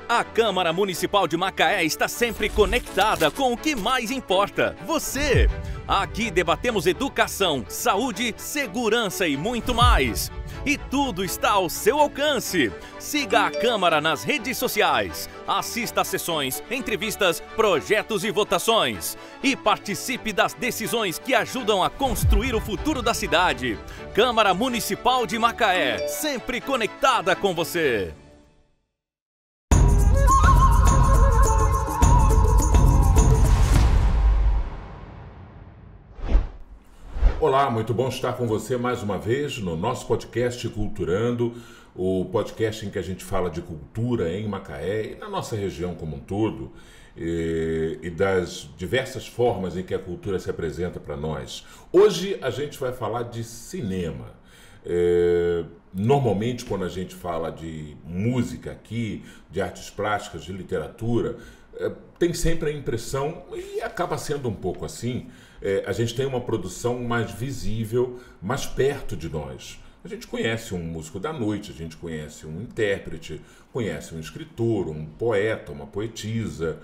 A Câmara Municipal de Macaé está sempre conectada com o que mais importa, você. Aqui debatemos educação, saúde, segurança e muito mais. E tudo está ao seu alcance. Siga a Câmara nas redes sociais. Assista a sessões, entrevistas, projetos e votações. E participe das decisões que ajudam a construir o futuro da cidade. Câmara Municipal de Macaé, sempre conectada com você. Olá, muito bom estar com você mais uma vez no nosso podcast Culturando, o podcast em que a gente fala de cultura em Macaé e na nossa região como um todo, e das diversas formas em que a cultura se apresenta para nós. Hoje a gente vai falar de cinema. Normalmente quando a gente fala de música aqui, de artes plásticas, de literatura, tem sempre a impressão, e acaba sendo um pouco assim, a gente tem uma produção mais visível, mais perto de nós. A gente conhece um músico da noite, a gente conhece um intérprete, conhece um escritor, um poeta, uma poetisa,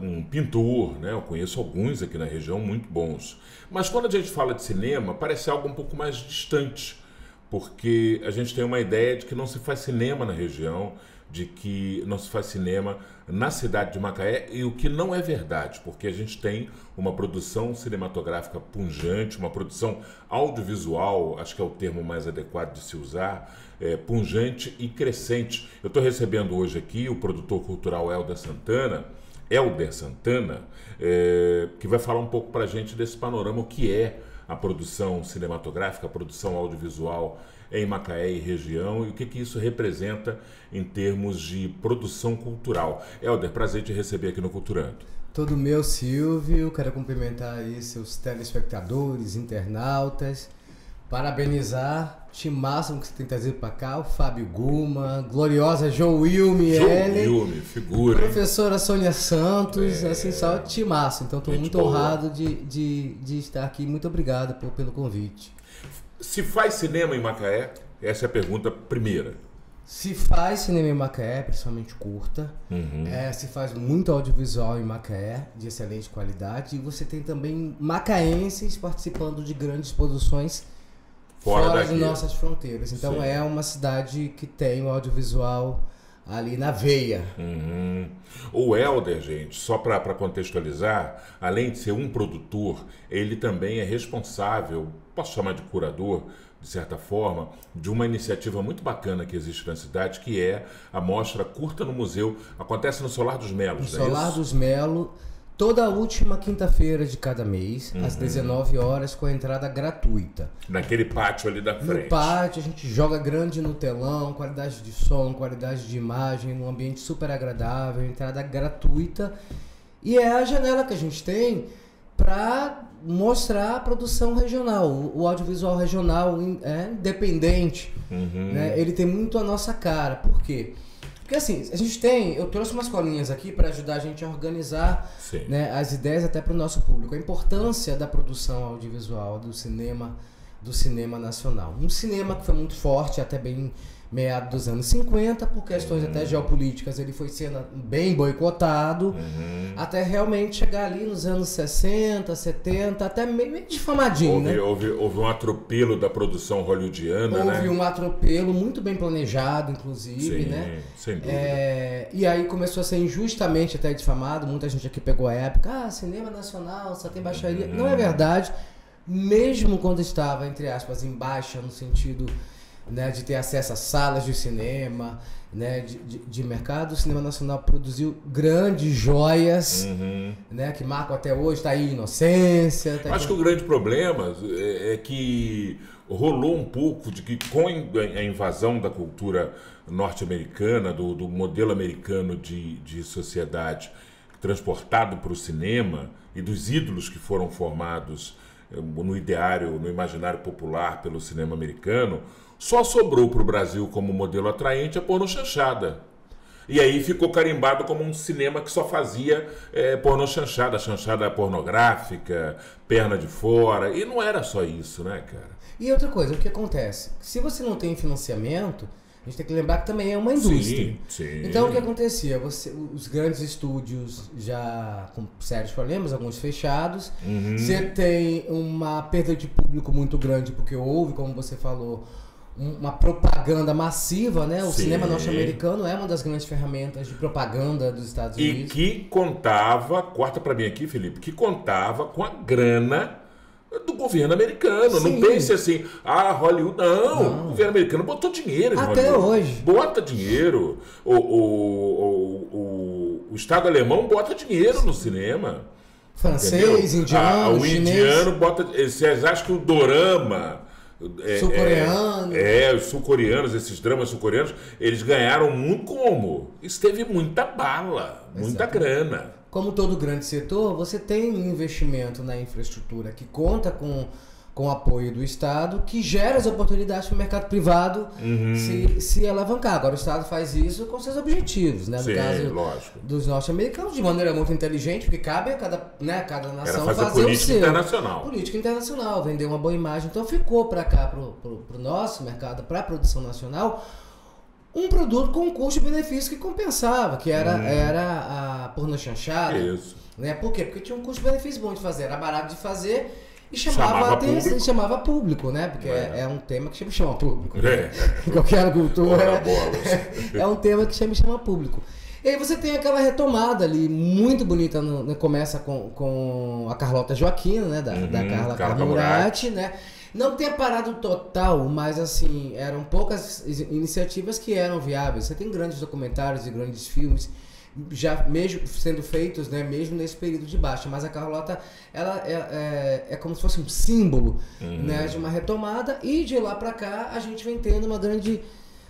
um pintor, né? Eu conheço alguns aqui na região muito bons. Mas quando a gente fala de cinema, parece algo um pouco mais distante, porque a gente tem uma ideia de que não se faz cinema na região, de que não se faz cinema na cidade de Macaé, e o que não é verdade, porque a gente tem uma produção cinematográfica pujante, uma produção audiovisual, acho que é o termo mais adequado de se usar, pujante e crescente. Eu estou recebendo hoje aqui o produtor cultural Helder Santana, que vai falar um pouco para a gente desse panorama, o que é a produção cinematográfica, a produção audiovisual em Macaé e região, e o que isso representa em termos de produção cultural. Helder, prazer te receber aqui no Culturando. Todo meu, Silvio. Quero cumprimentar aí seus telespectadores, internautas, parabenizar o time máximo que você tem trazido para cá, o Fábio Guma, gloriosa Joilme, figura. Professora Sônia Santos, assim, só time máximo. Então estou muito honrado de estar aqui. Muito obrigado pelo convite. Se faz cinema em Macaé? Essa é a pergunta primeira. Se faz cinema em Macaé, principalmente curta. Se faz muito audiovisual em Macaé, de excelente qualidade. E você tem também macaenses participando de grandes produções fora de nossas fronteiras. Então sim, é uma cidade que tem o audiovisual ali na veia. O Helder, gente, só para contextualizar, além de ser um produtor, ele também é responsável, posso chamar de curador, de certa forma, de uma iniciativa muito bacana que existe na cidade, que é a mostra Curta no Museu. Acontece no Solar dos Melos, no Solar dos Melos, toda a última quinta-feira de cada mês, às 19 horas, com a entrada gratuita. Naquele pátio ali da frente. No pátio, a gente joga grande no telão, qualidade de som, qualidade de imagem, num ambiente super agradável, entrada gratuita. E é a janela que a gente tem para mostrar a produção regional, o audiovisual regional independente. Né? Ele tem muito a nossa cara. Por quê? Porque assim, eu trouxe umas colinhas aqui para ajudar a gente a organizar, né, as ideias até para o nosso público. A importância da produção audiovisual do cinema nacional. Um cinema que foi muito forte até bem meados dos anos 50, por questões até geopolíticas, ele foi sendo bem boicotado, até realmente chegar ali nos anos 60, 70, até meio difamadinho. Houve um atropelo da produção hollywoodiana, Houve um atropelo muito bem planejado, inclusive, sim, né? Sem dúvida. E aí começou a ser injustamente até difamado, muita gente aqui pegou a época, cinema nacional, só tem baixaria. Não é verdade, mesmo quando estava, entre aspas, em baixa, no sentido, né, de ter acesso a salas de cinema, né, de mercado, o cinema nacional produziu grandes joias, né, que marcam até hoje. Tá aí Inocência. Acho que o grande problema é que rolou um pouco de que com a invasão da cultura norte-americana, do modelo americano de sociedade transportado para o cinema e dos ídolos que foram formados no ideário, no imaginário popular pelo cinema americano, só sobrou para o Brasil como modelo atraente a pornochanchada. E aí ficou carimbado como um cinema que só fazia pornochanchada, chanchada pornográfica, perna de fora. E não era só isso, né, cara? E outra coisa, o que acontece? Se você não tem financiamento, A gente tem que lembrar que também é uma indústria. Sim. Então o que acontecia? Os grandes estúdios já com sérios problemas, alguns fechados. Você tem uma perda de público muito grande, porque houve, como você falou, uma propaganda massiva, né? O cinema norte-americano é uma das grandes ferramentas de propaganda dos Estados Unidos. E que contava, corta pra mim aqui, Felipe, que contava com a grana do governo americano. Sim. Não pense assim, Hollywood. Não, o governo americano botou dinheiro em Até Hollywood. hoje. Bota dinheiro. O Estado alemão bota dinheiro no cinema. Francês, indiano, o chinês. indiano bota. Vocês acham que o dorama. Sul-coreano. Os sul-coreanos, esses dramas sul-coreanos, eles ganharam muito como? Isso teve muita bala, muita grana. Como todo grande setor, você tem um investimento na infraestrutura que conta com o apoio do Estado, que gera as oportunidades para o mercado privado se alavancar. Agora, o Estado faz isso com seus objetivos, né? No caso lógico. dos norte-americanos, de maneira muito inteligente, porque cabe a cada nação fazer fazer política o seu. internacional. Política internacional, vender uma boa imagem. Então, ficou para cá, para o nosso mercado, para a produção nacional, um produto com um custo-benefício que compensava, que era a porno chanchada. Isso. Né? Por quê? Porque tinha um custo-benefício bom de fazer, era barato de fazer e chamava atenção, chamava público, né? Porque é um tema que sempre chama público. Né? Qualquer cultura é um tema que sempre chama público. E aí você tem aquela retomada ali, muito bonita, começa com a Carlota Joaquina, né? Da Carla Camurati, né? Não tem parado total, mas assim, eram poucas iniciativas que eram viáveis. Você tem grandes documentários e grandes filmes, já mesmo sendo feitos, né, mesmo nesse período de baixa, mas a Carlota, ela é como se fosse um símbolo, né, de uma retomada, e de lá para cá a gente vem tendo uma grande,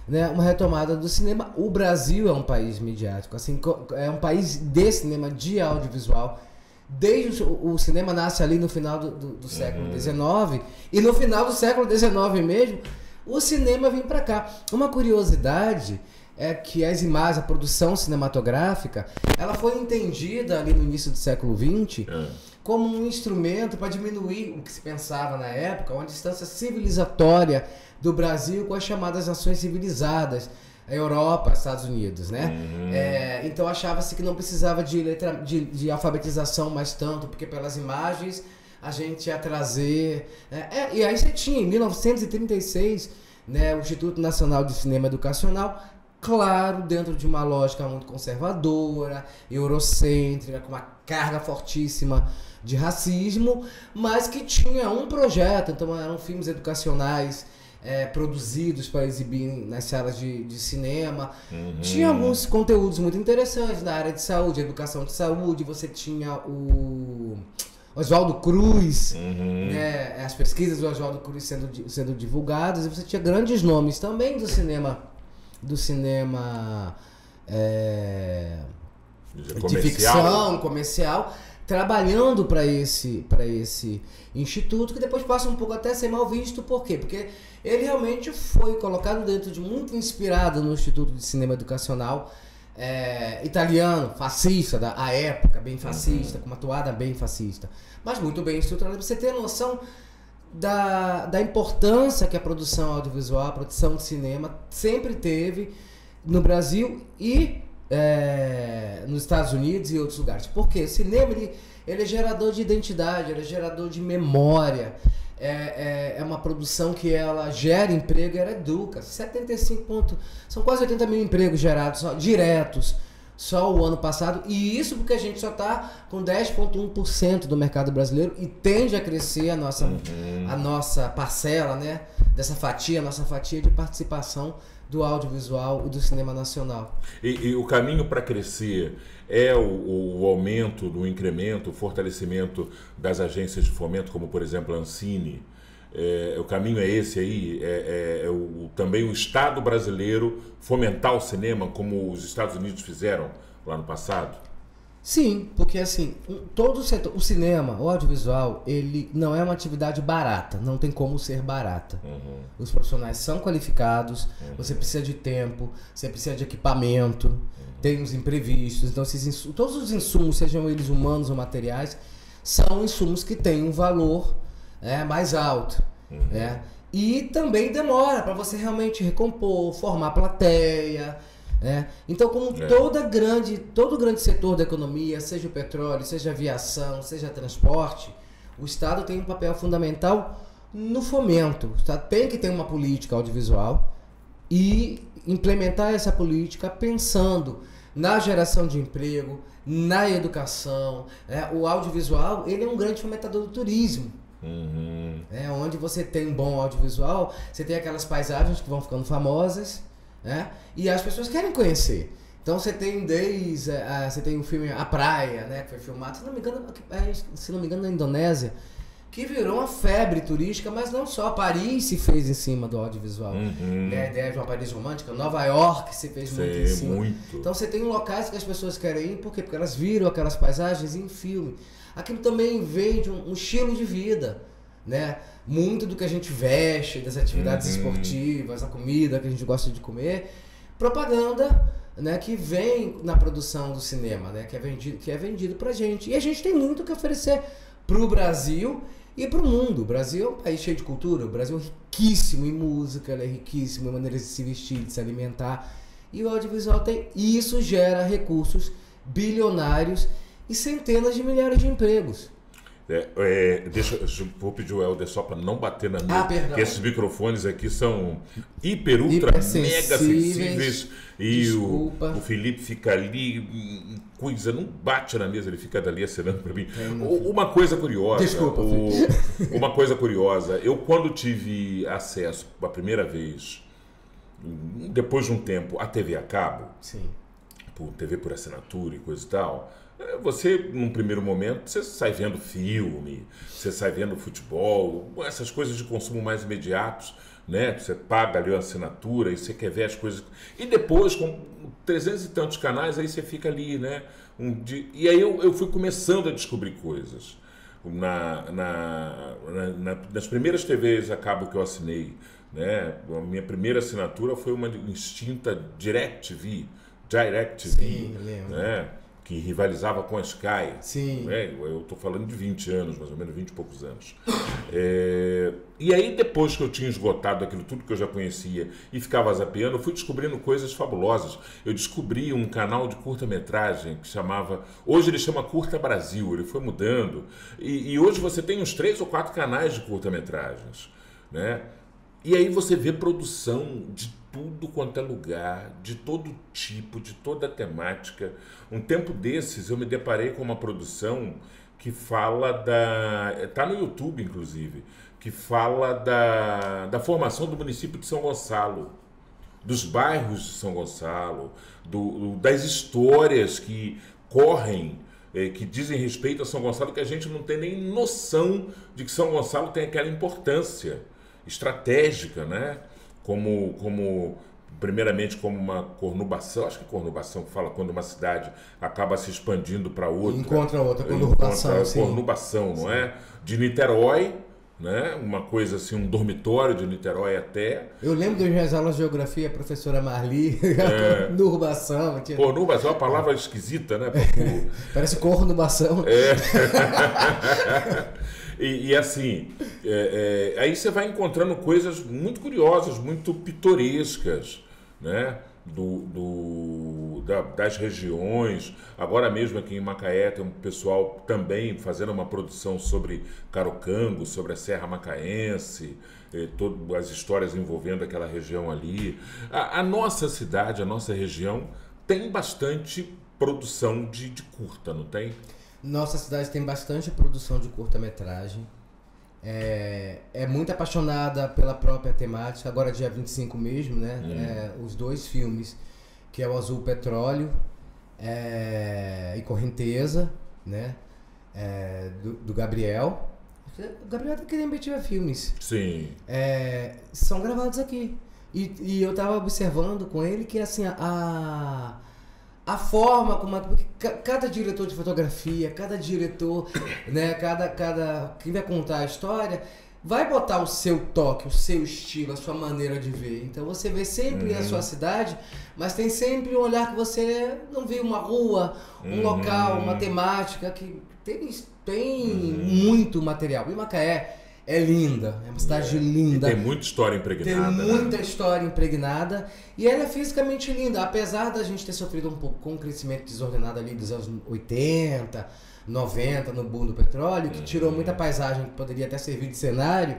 né, uma retomada do cinema. O Brasil é um país midiático, assim, é um país de cinema, de audiovisual. Desde o cinema nasce ali no final do século XIX, e no final do século XIX mesmo, o cinema vem para cá. Uma curiosidade é que as imagens, a produção cinematográfica, ela foi entendida ali no início do século XX como um instrumento para diminuir o que se pensava na época, uma distância civilizatória do Brasil com as chamadas nações civilizadas, a Europa, Estados Unidos, né? Então achava-se que não precisava de alfabetização mais tanto, porque pelas imagens a gente ia trazer... e aí você tinha, em 1936, né, o Instituto Nacional de Cinema Educacional, claro, dentro de uma lógica muito conservadora, eurocêntrica, com uma carga fortíssima de racismo, mas que tinha um projeto, então eram filmes educacionais produzidos para exibir nas salas de cinema. Tinha alguns conteúdos muito interessantes na área de saúde, educação de saúde. Você tinha o Oswaldo Cruz, né, as pesquisas do Oswaldo Cruz sendo divulgadas, e você tinha grandes nomes também do cinema de ficção comercial, trabalhando para esse instituto, que depois passa um pouco até a ser mal visto. Por quê? Porque ele realmente foi colocado dentro de, muito inspirado no Instituto de Cinema Educacional italiano, fascista, à época, bem fascista, com uma toada bem fascista, mas muito bem estruturado, para você ter noção da importância que a produção audiovisual, a produção de cinema sempre teve no Brasil e nos Estados Unidos e outros lugares. Porque o cinema ele é gerador de identidade, ele é gerador de memória, é uma produção que ela gera emprego e ela educa. São quase 80 mil empregos gerados diretos só o ano passado, e isso porque a gente só está com 10,1% do mercado brasileiro e tende a crescer a nossa parcela, né, dessa fatia, a nossa fatia de participação do audiovisual e do cinema nacional. E o caminho para crescer é o aumento, do incremento, o fortalecimento das agências de fomento, como por exemplo a Ancine. O caminho é esse aí? Também o Estado brasileiro fomentar o cinema como os Estados Unidos fizeram lá no passado? Sim, porque assim, todo o setor, o cinema, o audiovisual, ele não é uma atividade barata, não tem como ser barata. Os profissionais são qualificados, você precisa de tempo, você precisa de equipamento, tem os imprevistos, então todos os insumos, sejam eles humanos ou materiais, são insumos que têm um valor mais alto. E também demora para você realmente recompor, formar plateia, né? Então, como todo grande setor da economia, seja o petróleo, seja a aviação, seja transporte, o Estado tem um papel fundamental no fomento. O Estado tem que ter uma política audiovisual e implementar essa política pensando na geração de emprego, na educação. O audiovisual, ele é um grande fomentador do turismo. Onde você tem um bom audiovisual, você tem aquelas paisagens que vão ficando famosas, né? E as pessoas querem conhecer. Então você tem você tem o filme A Praia, né, que foi filmado, se não me engano, na Indonésia, que virou uma febre turística, mas não só. Paris se fez em cima do audiovisual. A ideia de uma Paris romântica, Nova York se fez muito em cima. Então você tem locais que as pessoas querem ir, por quê? Porque elas viram aquelas paisagens em filme. Aquilo também vem de um estilo de vida, né? Muito do que a gente veste, das atividades esportivas, a comida que a gente gosta de comer, propaganda, né, que vem na produção do cinema, né, que é vendido pra gente. E a gente tem muito que oferecer pro Brasil e pro mundo. O Brasil é um país cheio de cultura, o Brasil é riquíssimo em música, ele é riquíssimo em maneiras de se vestir, de se alimentar. E o audiovisual tem. E isso gera recursos bilionários e centenas de milhares de empregos. Vou pedir o Helder só para não bater na mesa, perdão. que esses microfones aqui são ultra, mega sensíveis. E o Felipe fica ali, não bate na mesa, ele fica dali acenando para mim. Uma coisa curiosa. Desculpa, uma coisa curiosa, eu quando tive acesso a primeira vez, depois de um tempo, à TV a cabo, sim, TV por assinatura e coisa e tal, você, num primeiro momento, você sai vendo filme, você sai vendo futebol, essas coisas de consumo mais imediatos, né? Você paga ali a assinatura e você quer ver as coisas. E depois, com 300 e tantos canais, aí você fica ali, né? E aí eu fui começando a descobrir coisas. Nas primeiras TVs a cabo que eu assinei, né? A minha primeira assinatura foi uma extinta DirecTV, sim, lembro, né? Que rivalizava com a Sky. Sim. Eu estou falando de 20 anos, mais ou menos, 20 e poucos anos. E aí, depois que eu tinha esgotado aquilo tudo que eu já conhecia e ficava zapeando, eu fui descobrindo coisas fabulosas. Eu descobri um canal de curta-metragem que chamava... Hoje ele chama Curta Brasil, ele foi mudando. E hoje você tem uns 3 ou 4 canais de curta-metragens, né? E aí você vê produção de tudo quanto é lugar, de todo tipo, de toda temática. Um tempo desses eu me deparei com uma produção que fala está no YouTube, inclusive, que fala da formação do município de São Gonçalo, dos bairros de São Gonçalo, das histórias que correm, que dizem respeito a São Gonçalo, que a gente não tem nem noção de que São Gonçalo tem aquela importância estratégica, né? Primeiramente como uma conurbação, acho que conurbação que fala quando uma cidade acaba se expandindo para outra. Encontra outra, conurbação, não é? De Niterói, né? Uma coisa assim, um dormitório de Niterói até. Eu lembro das minhas aulas de geografia, a professora Marli, conurbação. Conurbação é uma palavra esquisita, né? Parece conurbação. E assim, aí você vai encontrando coisas muito curiosas, muito pitorescas, né? Das regiões. Agora mesmo aqui em Macaé tem um pessoal também fazendo uma produção sobre Carocango, sobre a Serra Macaense, todas as histórias envolvendo aquela região ali. A nossa cidade, a nossa região tem bastante produção de curta, não tem? Nossa cidade tem bastante produção de curta-metragem. É muito apaixonada pela própria temática. Agora, dia 25 mesmo, né? Os 2 filmes, que é o Azul Petróleo e Correnteza, né? Do Gabriel. O Gabriel tá querendo MBTV Filmes. Sim. São gravados aqui. E eu tava observando com ele que, assim, a forma como... Porque cada diretor de fotografia, cada diretor, né, quem vai contar a história, vai botar o seu toque, o seu estilo, a sua maneira de ver. Então você vê sempre a sua cidade, mas tem sempre um olhar que você não vê, uma rua, um local, uma temática, que tem muito material. E Macaé é linda, é uma cidade linda. E tem muita história impregnada. Tem muita história impregnada e ela é fisicamente linda, apesar da gente ter sofrido um pouco com o crescimento desordenado ali dos anos 80, 90 no boom do petróleo, que tirou muita paisagem que poderia até servir de cenário.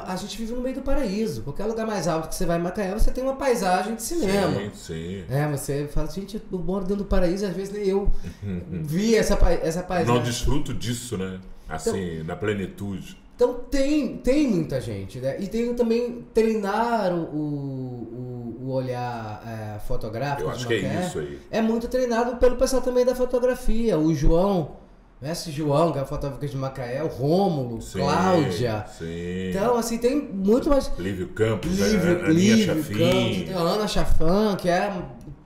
A gente vive no meio do paraíso. Qualquer lugar mais alto que você vai em Macaé, você tem uma paisagem de cinema. Sim. Você fala, gente, eu moro dentro do paraíso, às vezes nem eu vi essa paisagem. Não desfruto disso, né? Assim, então, na plenitude. Então tem muita gente, né? E tem também treinar o olhar fotográfico. Eu acho que é isso aí. É muito treinado pelo pessoal também da fotografia. O João, mestre João, que é o fotógrafo de Macaé, o Rômulo, Cláudia. Sim. Então, assim, tem muito mais. Lívio Campos, Lívio Campos, tem a Ana Chafan, que é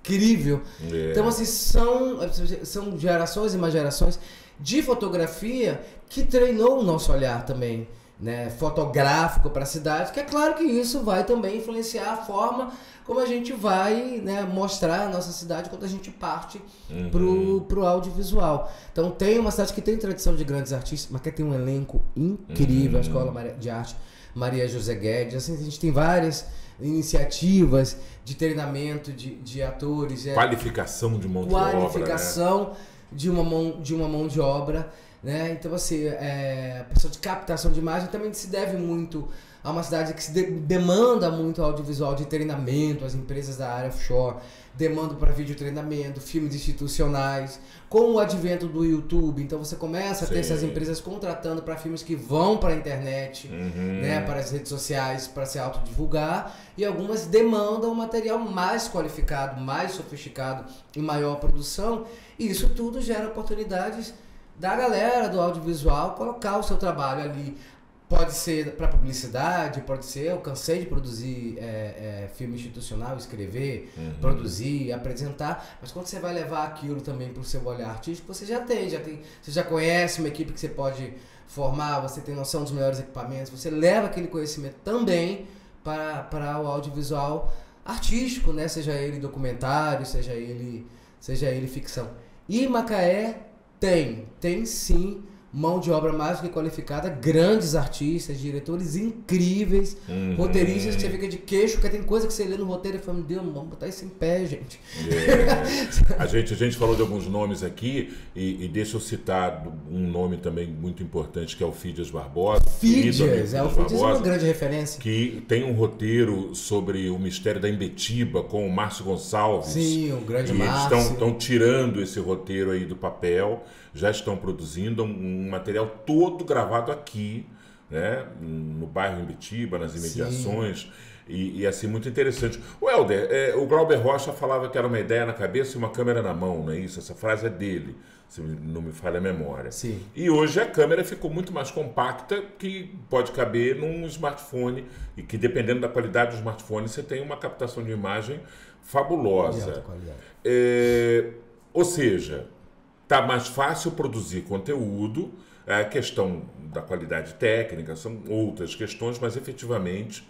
incrível. Então, assim, são gerações e mais gerações de fotografia que treinou o nosso olhar também, né, fotográfico para a cidade, que é claro que isso vai também influenciar a forma como a gente vai, né, mostrar a nossa cidade quando a gente parte pro audiovisual. Então tem uma cidade que tem tradição de grandes artistas, mas que tem um elenco incrível, a Escola de Arte Maria José Guedes, assim, a gente tem várias iniciativas de treinamento de atores. Qualificação de mão de obra. Qualificação de uma mão de obra, né? Então, assim, a pessoa de captação de imagem também se deve muito a uma cidade que se demanda muito audiovisual de treinamento, as empresas da área offshore demandam para vídeo treinamento, filmes institucionais, com o advento do YouTube, então você começa a ter essas empresas contratando para filmes que vão para a internet, né, para as redes sociais, para se autodivulgar, e algumas demandam um material mais qualificado, mais sofisticado e maior produção, e isso tudo gera oportunidades da galera do audiovisual colocar o seu trabalho ali. Pode ser para publicidade, pode ser, eu cansei de produzir filme institucional, escrever, produzir, apresentar, mas quando você vai levar aquilo também para o seu olhar artístico, você você já conhece uma equipe que você pode formar, você tem noção dos melhores equipamentos, você leva aquele conhecimento também para o audiovisual artístico, né? Seja ele documentário, seja ele ficção. E Macaé tem sim mão de obra mais do que qualificada, grandes artistas, diretores incríveis, roteiristas que você fica de queixo, porque tem coisa que você lê no roteiro e fala, meu Deus, vamos botar isso em pé, gente. A gente falou de alguns nomes aqui e deixa eu citar um nome também muito importante, que é o Fídias Barbosa. O Fídias é uma grande referência. Que tem um roteiro sobre o mistério da Imbetiba com o Márcio Gonçalves. Sim, o grande Márcio. Eles estão tirando esse roteiro aí do papel, já estão produzindo um material todo gravado aqui, né, no bairro Imbetiba, nas imediações, e assim, muito interessante. O Helder, o Glauber Rocha falava que era uma ideia na cabeça e uma câmera na mão, não é isso? Essa frase é dele, se não me falha a memória. Sim. E hoje a câmera ficou muito mais compacta, que pode caber num smartphone, e que dependendo da qualidade do smartphone, você tem uma captação de imagem fabulosa. De alta qualidade. Ou seja, tá mais fácil produzir conteúdo, a questão da qualidade técnica, são outras questões, mas efetivamente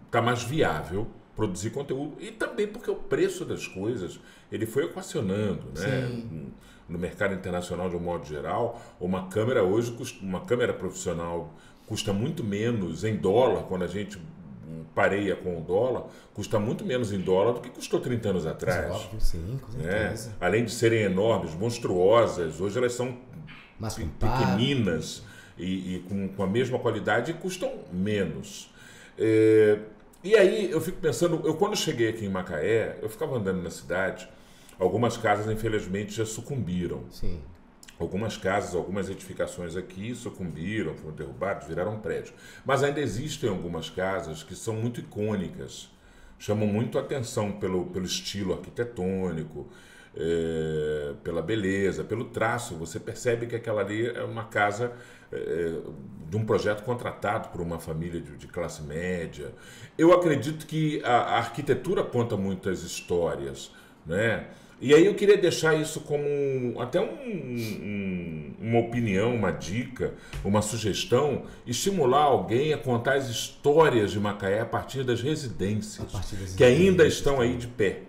tá mais viável produzir conteúdo, e também porque o preço das coisas ele foi equacionando, né? No mercado internacional de um modo geral, uma câmera hoje, uma câmera profissional custa muito menos em dólar, quando a gente pareia com o dólar, custa muito menos em dólar do que custou 30 anos atrás. Óbvio, sim, com certeza. Além de serem enormes, monstruosas, hoje elas são pequeninas e com a mesma qualidade e custam menos. E aí eu fico pensando, quando cheguei aqui em Macaé, eu ficava andando na cidade, algumas casas infelizmente já sucumbiram. Sim. Algumas casas, algumas edificações aqui sucumbiram, foram derrubadas, viraram prédio. Mas ainda existem algumas casas que são muito icônicas, chamam muito a atenção pelo estilo arquitetônico, pela beleza, pelo traço. Você percebe que aquela ali é uma casa de um projeto contratado por uma família de classe média. Eu acredito que a arquitetura conta muitas histórias, né? E aí eu queria deixar isso como até uma opinião, uma dica, uma sugestão, estimular alguém a contar as histórias de Macaé a partir das residências, que ainda estão aí de pé,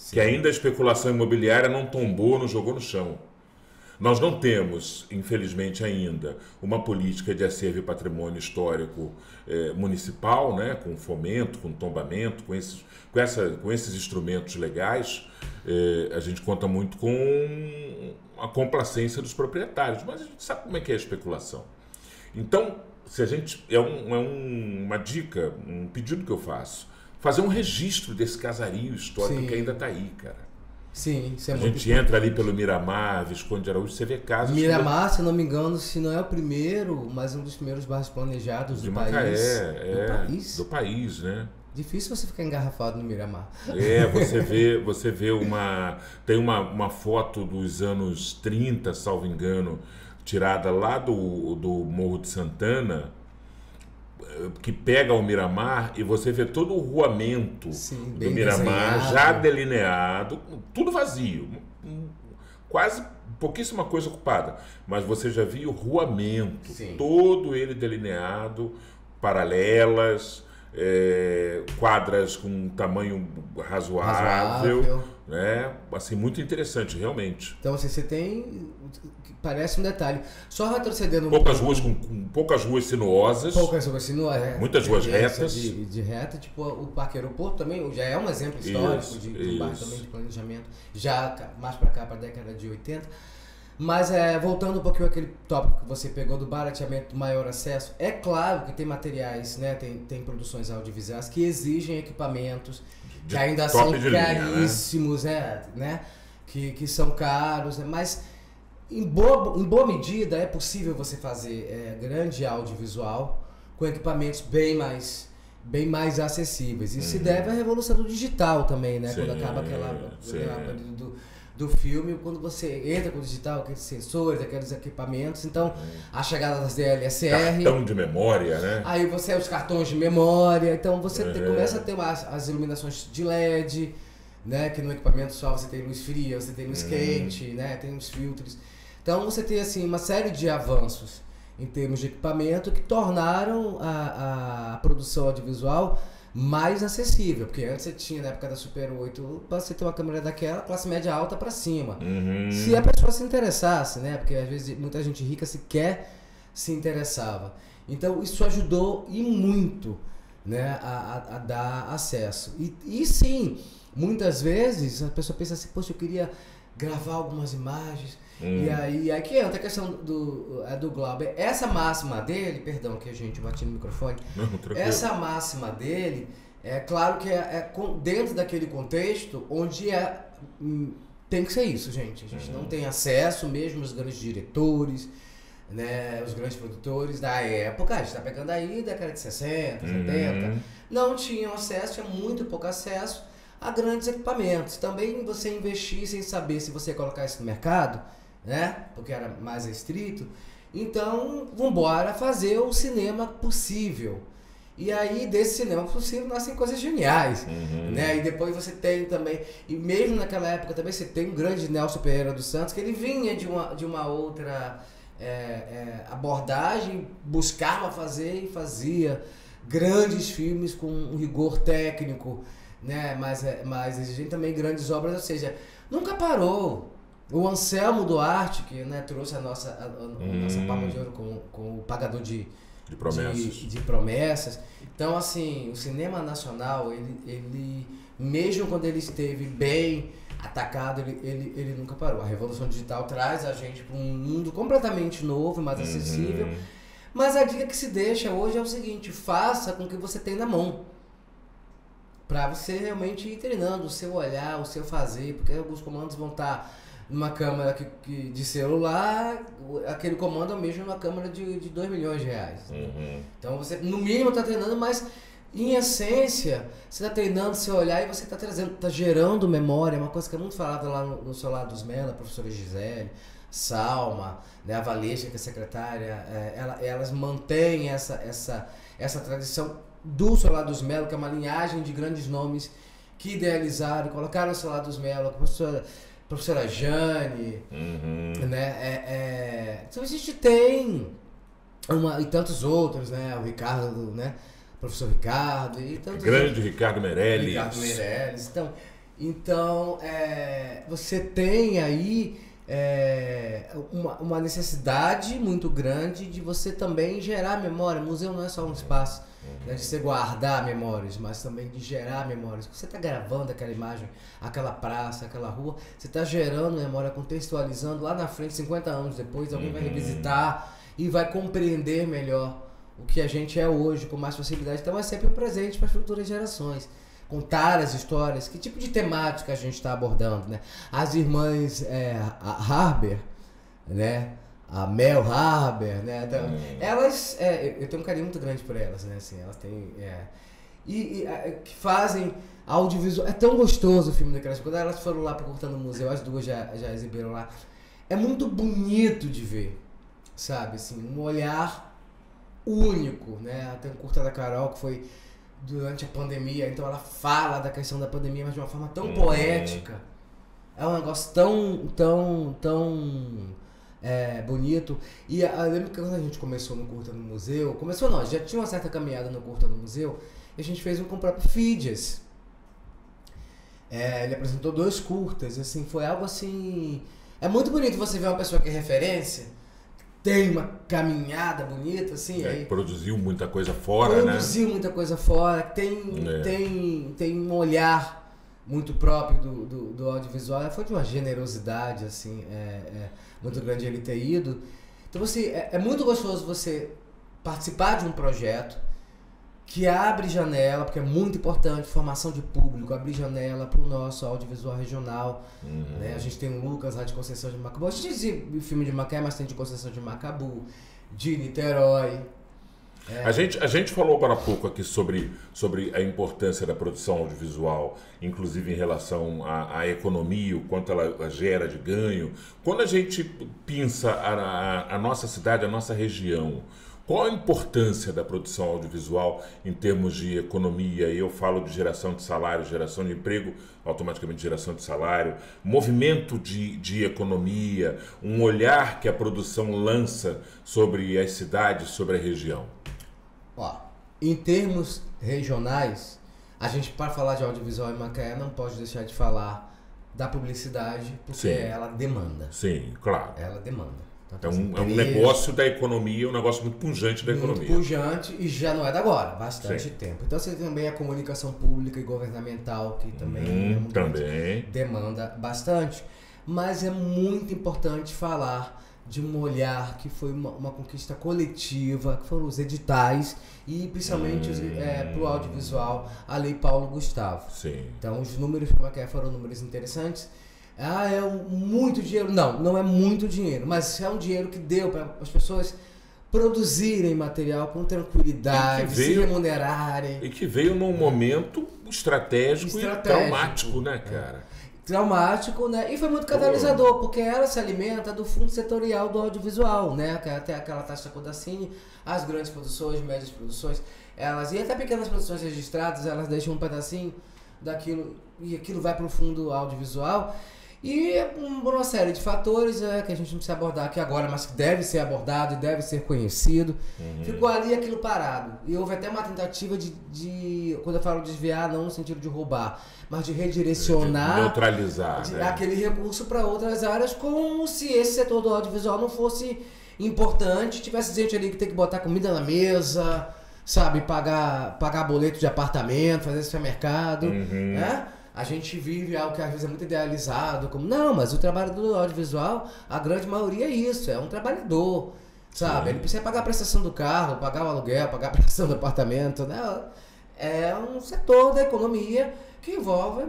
que ainda a especulação imobiliária não tombou, não jogou no chão. Nós não temos, infelizmente ainda, uma política de acervo e patrimônio histórico municipal, né, com fomento, com tombamento, com esses instrumentos legais. A gente conta muito com a complacência dos proprietários, mas a gente sabe como é que é a especulação. Então, se a gente uma dica, um pedido que eu faço, fazer um registro desse casario histórico que ainda está aí, cara. Sim, isso é a muito gente entra ali pelo Miramar, Visconde de Araújo, você vê casas... Miramar, se não me engano, se não é o primeiro, mas um dos primeiros bairros planejados do país. Do país, né? Difícil você ficar engarrafado no Miramar. Você vê tem uma foto dos anos 30, salvo engano, tirada lá do Morro de Santana, que pega o Miramar, e você vê todo o ruamento do Miramar desenhado, já delineado, tudo vazio, quase pouquíssima coisa ocupada, mas você já viu o ruamento, todo ele delineado, paralelas, quadras com tamanho razoável. Né? Assim, muito interessante, realmente. Então, assim, você tem... Parece um detalhe. Só retrocedendo... Poucas ruas com poucas ruas sinuosas. Poucas ruas sinuosas. Muitas ruas retas. De reta, tipo o Parque Aeroporto também, já é um exemplo histórico de bairro também de planejamento. Já mais para cá, para a década de 80. Mas, voltando um pouquinho àquele tópico que você pegou do barateamento do maior acesso, é claro que tem materiais, né, tem produções audiovisuais que exigem equipamentos que ainda são caríssimos, né? Que são caros, né? Mas em boa medida é possível você fazer grande audiovisual com equipamentos bem mais acessíveis. Isso se deve à revolução do digital também, né? Quando acaba aquela do filme, quando você entra com o digital, aqueles sensores, aqueles equipamentos, então a chegada das DLSR... Cartão de memória, né? Aí você os cartões de memória, então você começa a ter as iluminações de LED, né? Que no equipamento só você tem luz fria, você tem luz quente, né? Tem os filtros. Então você tem assim uma série de avanços em termos de equipamento que tornaram a produção audiovisual mais acessível, porque antes você tinha, na época da Super 8, para você ter uma câmera daquela, classe média alta para cima. Se a pessoa se interessasse, né? Porque às vezes muita gente rica sequer se interessava. Então isso ajudou e muito, né, a dar acesso. E sim, muitas vezes a pessoa pensa assim, poxa, eu queria gravar algumas imagens. E aí que entra a questão do Glauber. Essa máxima dele, perdão que a gente bati no microfone, essa máxima dele, é claro que dentro daquele contexto onde tem que ser isso, gente. A gente não tem acesso, mesmo os grandes diretores, né, os grandes produtores da época, a gente está pegando aí década de 60, 70, não tinham acesso, tinha muito pouco acesso a grandes equipamentos. Também você investir sem saber se você ia colocar isso no mercado, né? Porque era mais restrito. Então, vambora fazer o cinema possível. E aí, desse cinema possível, nascem coisas geniais. Né? E depois você tem também... E mesmo naquela época também você tem o grande Nelson Pereira dos Santos, que ele vinha de uma outra abordagem, buscava fazer e fazia grandes filmes com um rigor técnico, né? Mas exigente também grandes obras, ou seja, nunca parou. O Anselmo Duarte, que, né, trouxe a nossa palma de ouro com o Pagador de Promessas. Então, assim, o cinema nacional, ele mesmo quando ele esteve bem atacado, ele nunca parou. A Revolução Digital traz a gente para um mundo completamente novo, mais acessível. Mas a dica que se deixa hoje é o seguinte: faça com o que você tem na mão, para você realmente ir treinando o seu olhar, o seu fazer, porque alguns comandos vão estar numa câmera de celular, aquele comando é o mesmo numa câmera de 2 milhões de reais. Então você, no mínimo, está treinando, mas em essência, você está treinando seu olhar e você está gerando memória, uma coisa que é muito falada lá no Solar dos Mello, a professora Gisele, Salma, né, a Valesca, que é secretária, elas mantêm essa tradição do Solar dos Mello, que é uma linhagem de grandes nomes que idealizaram, colocaram o Solar dos Mello, a professora Jane, né? Então a gente tem e tantos outros, né? O Ricardo, né? Professor Ricardo e tantos grande outros. Ricardo Meirelles. Então você tem aí uma necessidade muito grande de você também gerar memória. O museu não é só um espaço, né, de você guardar memórias, mas também de gerar memórias. Você está gravando aquela imagem, aquela praça, aquela rua, você está gerando memória, contextualizando. Lá na frente, 50 anos depois, alguém vai revisitar e vai compreender melhor o que a gente é hoje, com mais facilidade. Então é sempre um presente para as futuras gerações. Contar as histórias, que tipo de temática a gente está abordando, né? As irmãs a Harber, né? A Mel Harber, né? Então, elas, eu tenho um carinho muito grande por elas, né? Assim, elas têm, que fazem audiovisual. É tão gostoso o filme daquelas. Quando elas foram lá para Cortando o Museu, as duas já exibiram lá. É muito bonito de ver, sabe? Assim, um olhar único, né? Tem um curta da Carol que foi durante a pandemia, então ela fala da questão da pandemia, mas de uma forma tão poética. É um negócio tão bonito. E eu lembro que quando a gente começou no Curta no Museu, já tinha uma certa caminhada no Curta no Museu, e a gente fez um com o próprio Fídias. Ele apresentou 2 curtas, assim, foi algo assim... É muito bonito você ver uma pessoa que é referência, tem uma caminhada bonita, assim. Aí produziu muita coisa fora, Produziu muita coisa fora, tem um olhar muito próprio do audiovisual. Foi de uma generosidade, assim, muito grande ele ter ido. Então, assim, é muito gostoso você participar de um projeto que abre janela, porque é muito importante, formação de público, abrir janela para o nosso audiovisual regional. Né? A gente tem o Lucas lá de Conceição de Macabu. A gente diz filme de Macaé, mas tem de Conceição de Macabu, de Niterói. A gente falou agora há pouco aqui sobre a importância da produção audiovisual, inclusive em relação à economia, o quanto ela gera de ganho. Quando a gente pensa a nossa cidade, a nossa região, qual a importância da produção audiovisual em termos de economia? Eu falo de geração de salário, geração de emprego, automaticamente geração de salário, movimento de economia, um olhar que a produção lança sobre as cidades, sobre a região. Em termos regionais, a gente, para falar de audiovisual em Macaé, não pode deixar de falar da publicidade, porque ela demanda. Sim, claro. Ela demanda. É um negócio da economia, um negócio muito pujante da economia. Muito pujante e já não é de agora, bastante tempo. Então você tem também a comunicação pública e governamental, que também, demanda bastante. Mas é muito importante falar de um olhar que foi uma conquista coletiva, que foram os editais e principalmente para o audiovisual, a Lei Paulo Gustavo. Sim. Então os números para Macaé foram números interessantes. É muito dinheiro. Não é muito dinheiro, mas é um dinheiro que deu para as pessoas produzirem material com tranquilidade, se remunerarem. E que veio num momento estratégico e traumático, né, cara? Traumático, né? E foi muito catalisador, porque ela se alimenta do fundo setorial do audiovisual, né? Até aquela taxa Codacine, as grandes produções, médias produções, e até pequenas produções registradas, elas deixam um pedacinho daquilo, e aquilo vai para o fundo audiovisual. E por uma série de fatores que a gente não precisa abordar aqui agora, mas que deve ser abordado e deve ser conhecido. Ficou ali aquilo parado. E houve até uma tentativa de quando eu falo desviar, não no sentido de roubar, mas de redirecionar, de neutralizar, aquele recurso para outras áreas, como se esse setor do audiovisual não fosse importante, tivesse gente ali que tem que botar comida na mesa, sabe, pagar boleto de apartamento, fazer supermercado, né? A gente vive algo que às vezes é muito idealizado, como, não, mas o trabalho do audiovisual, a grande maioria é isso, é um trabalhador, sabe? Ele precisa pagar a prestação do carro, pagar o aluguel, pagar a prestação do apartamento, né? É um setor da economia que envolve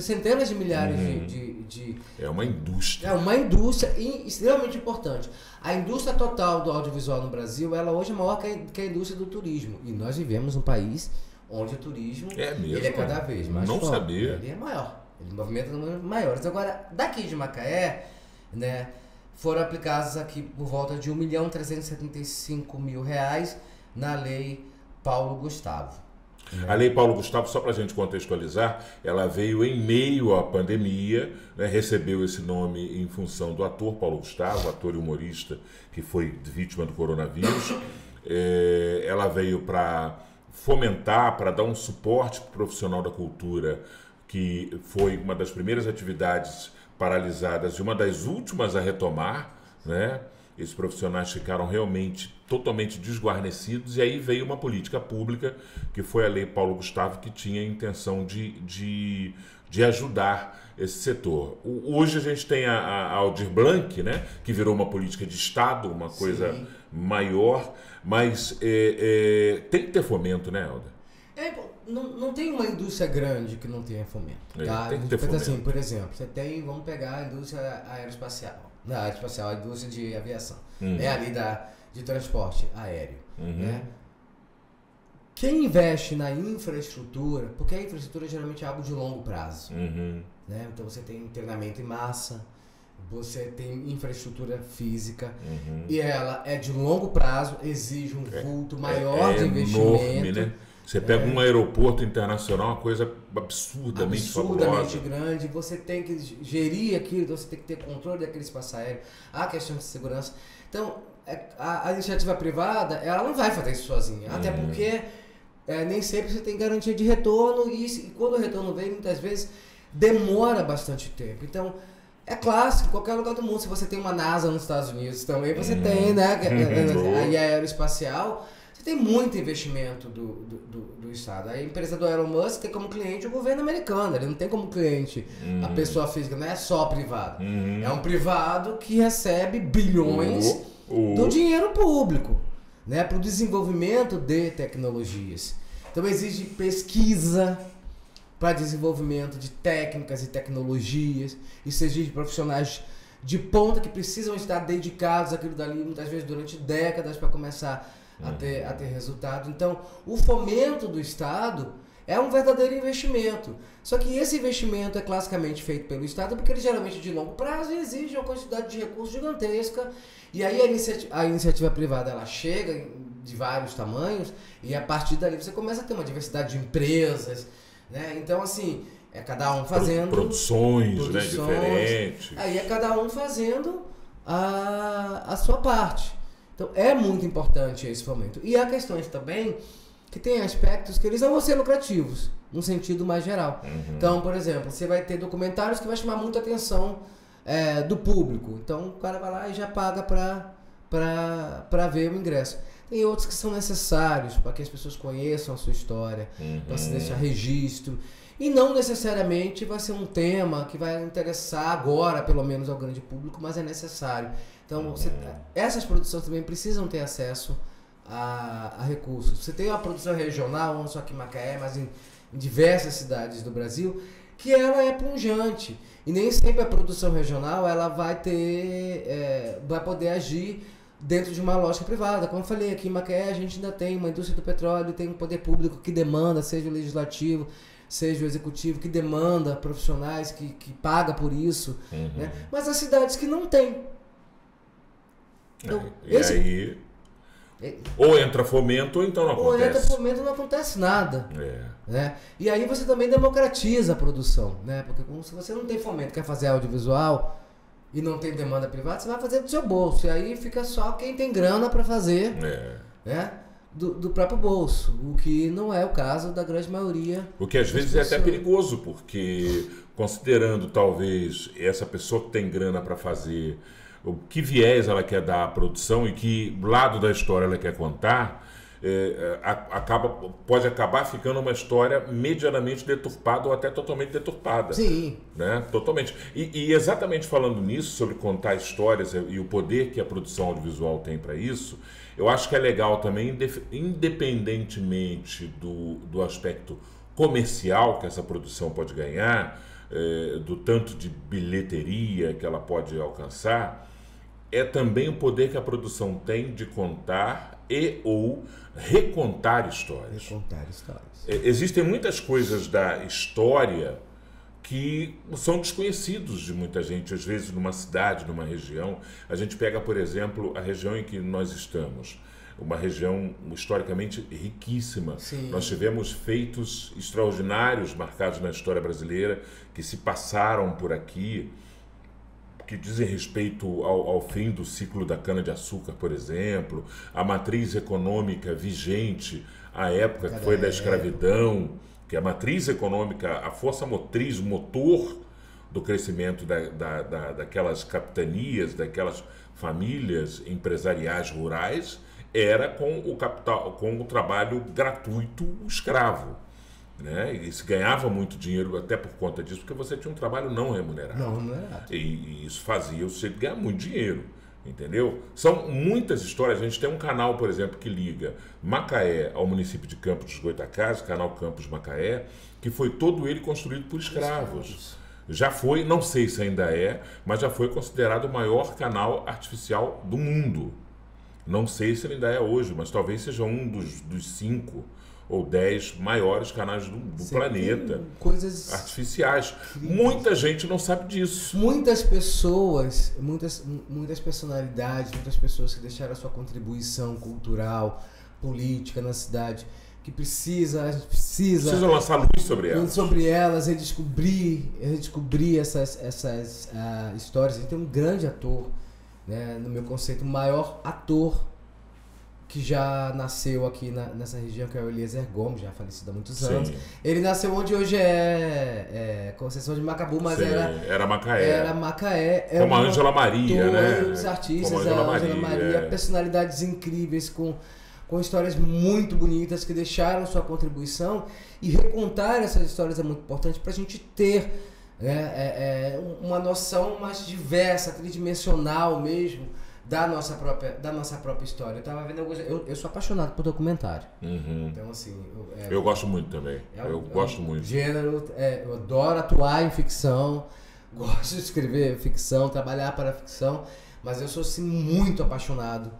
centenas de milhares de... É uma indústria. É uma indústria extremamente importante. A indústria total do audiovisual no Brasil, ela hoje é maior que a indústria do turismo. E nós vivemos num país onde o turismo ele é cada vez mais forte. Não sabia. Ele é maior. Ele movimenta números maiores. Agora, daqui de Macaé, né, foram aplicados aqui por volta de R$1.375.000 na Lei Paulo Gustavo. A Lei Paulo Gustavo, só para a gente contextualizar, ela veio em meio à pandemia, né, recebeu esse nome em função do ator Paulo Gustavo, ator e humorista que foi vítima do coronavírus. Ela veio para fomentar, para dar um suporte pro profissional da cultura, que foi uma das primeiras atividades paralisadas e uma das últimas a retomar, né? Esses profissionais ficaram realmente totalmente desguarnecidos, e aí veio uma política pública, que foi a Lei Paulo Gustavo, que tinha a intenção de ajudar esse setor. Hoje a gente tem a Aldir Blanc, né, que virou uma política de Estado, uma coisa Sim. maior, mas tem que ter fomento, né, Helder? Não tem uma indústria grande que não tenha fomento. Tá? Tem que ter fomento. Assim, por exemplo, você tem, vamos pegar a indústria aeroespacial. Não, aeroespacial, a indústria de aviação. Ali de transporte aéreo. Né? Quem investe na infraestrutura, porque a infraestrutura geralmente é algo de longo prazo. Né? Então você tem treinamento em massa, você tem infraestrutura física, e ela é de longo prazo, exige um vulto maior de investimento. Enorme, né? Você pega um aeroporto internacional, uma coisa absurdamente fabulosa. Grande, você tem que gerir aquilo, então você tem que ter controle daquele espaço aéreo, há questão de segurança. Então, a iniciativa privada, ela não vai fazer isso sozinha, até porque nem sempre você tem garantia de retorno, e quando o retorno vem, muitas vezes demora bastante tempo. Então, é clássico, em qualquer lugar do mundo, se você tem uma NASA nos Estados Unidos também, você tem, né, a aeroespacial, você tem muito investimento do Estado. A empresa do Elon Musk tem como cliente o governo americano, ele não tem como cliente a pessoa física, não é só privado. É um privado que recebe bilhões do dinheiro público, né, para o desenvolvimento de tecnologias. Então exige pesquisa para desenvolvimento de técnicas e tecnologias, isso exige profissionais de ponta que precisam estar dedicados àquilo dali, muitas vezes durante décadas, para começar a ter resultado. Então, o fomento do Estado é um verdadeiro investimento. Só que esse investimento é classicamente feito pelo Estado porque ele geralmente é de longo prazo e exige uma quantidade de recursos gigantesca. E aí a iniciativa privada ela chega de vários tamanhos e a partir dali você começa a ter uma diversidade de empresas, né? Então, assim, é cada um fazendo... Produções, né, diferentes. Aí é cada um fazendo a sua parte. Então, é muito importante esse fomento. E há questões também que tem aspectos que eles não vão ser lucrativos, num sentido mais geral. Então, por exemplo, você vai ter documentários que vai chamar muita atenção do público. Então, o cara vai lá e já paga para ver o ingresso. Tem outros que são necessários para que as pessoas conheçam a sua história, para se deixar registro. E não necessariamente vai ser um tema que vai interessar agora, pelo menos, ao grande público, mas é necessário. Então, essas produções também precisam ter acesso a recursos. Você tem uma produção regional, não só aqui em Macaé, mas em diversas cidades do Brasil, que ela é pungente. E nem sempre a produção regional ela vai poder agir dentro de uma lógica privada. Como eu falei, aqui em Macaé a gente ainda tem uma indústria do petróleo, tem um poder público que demanda, seja o legislativo, seja o executivo, que demanda profissionais, que paga por isso. Né? Mas há cidades que não têm. Então, aí ou entra fomento ou então não acontece. Ou entra fomento e não acontece nada. Né? E aí você também democratiza a produção. Né? Porque se você não tem fomento, quer fazer audiovisual e não tem demanda privada, você vai fazer do seu bolso. E aí fica só quem tem grana para fazer né? do próprio bolso. O que não é o caso da grande maioria. O que às vezes é até perigoso, porque considerando talvez essa pessoa que tem grana para fazer, o que viés ela quer dar à produção e que lado da história ela quer contar, pode acabar ficando uma história medianamente deturpada ou até totalmente deturpada. Sim. Né? Totalmente. E exatamente falando nisso, sobre contar histórias e o poder que a produção audiovisual tem para isso, eu acho que é legal também, independentemente do aspecto comercial que essa produção pode ganhar, do tanto de bilheteria que ela pode alcançar, é também o poder que a produção tem de contar ou recontar histórias. Existem muitas coisas da história que são desconhecidos de muita gente, às vezes numa cidade, numa região. A gente pega, por exemplo, a região em que nós estamos, uma região historicamente riquíssima. Sim. Nós tivemos feitos extraordinários marcados na história brasileira que se passaram por aqui, que dizem respeito ao fim do ciclo da cana-de-açúcar, por exemplo, a matriz econômica vigente à época que foi da escravidão, que a matriz econômica, a força motriz, o motor do crescimento daquelas capitanias, daquelas famílias empresariais rurais, era com o capital, com o trabalho gratuito escravo. Né? E se ganhava muito dinheiro até por conta disso, porque você tinha um trabalho não remunerado. Não remunerado. E isso fazia você ganhar muito dinheiro, entendeu? São muitas histórias. A gente tem um canal, por exemplo, que liga Macaé ao município de Campos dos Goytacazes, canal Campos Macaé, que foi todo ele construído por escravos. Já foi, não sei se ainda é, mas já foi considerado o maior canal artificial do mundo. Não sei se ele ainda é hoje, mas talvez seja um dos 5 ou 10 maiores canais do planeta, coisas artificiais. Muita gente não sabe disso. Muitas pessoas, muitas personalidades, muitas pessoas que deixaram a sua contribuição cultural, política na cidade, que a gente precisa lançar luz sobre elas. redescobrir essas histórias. A gente tem um grande ator, né, no meu conceito, o maior ator que já nasceu aqui nessa região, que é o Eliezer Gomes, já falecido há muitos anos. Ele nasceu onde hoje é Conceição de Macabu, mas era Macaé. Era Macaé. Como a Ângela Maria, né? Os artistas, a Ângela Maria, personalidades incríveis, com histórias muito bonitas, que deixaram sua contribuição, e recontar essas histórias é muito importante para a gente ter, né, uma noção mais diversa, tridimensional mesmo, da nossa própria história. Eu tava vendo eu sou apaixonado por documentário. Então, assim... Eu gosto muito também. Eu gosto muito. Gênero, eu adoro atuar em ficção, gosto de escrever ficção, trabalhar para a ficção, mas eu sou, assim, muito apaixonado